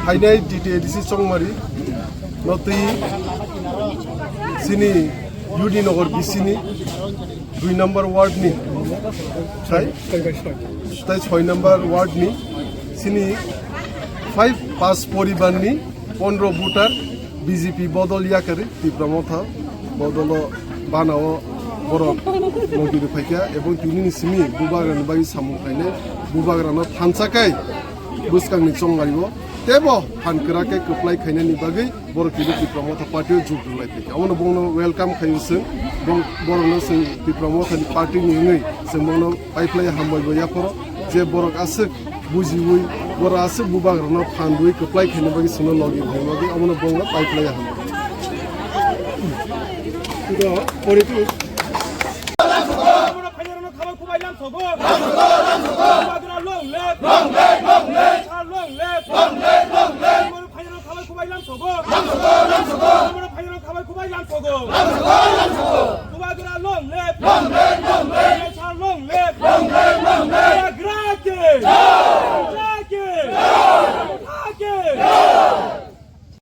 হাইনাই ডিটিএডিসি চংমারি নতুই সিনি UD নগর বিসিনি 2 নম্বর ওয়ার্ডনি তাই 6 নম্বর ওয়ার্ডনি সিনি 5 পরিবারনি 15 voter BJP বদল ইয়াকারি টিপ্রা মথা বদল বানাও বড় মন্দির ফাইকা এবং তিনি সিমি বুবাগ্রান বাই সামুখাইনে বুবাগ্রানো থানসাকাই বুসকাংনি চংমারিব তেব हानखोराके खोख्लाय खायनायनि बागै बर' टिप्रा मथा पार्टियाव जुगदुलाय फैयो आमनो बंनो वेलकाम खायो जों बर'नो जों टिप्रा मथानि पार्टिनि ङै जों बंनो पाइप्लाय हामबायबो याफोर जे बर' आसो बुजिवै बर' आसो बुबाग्रानो फानदुइ खोख्लाय खायनो बागै सोनो लगि भाइबागै आमनो बंनो पाइप्लाय हाम इदो परितु Long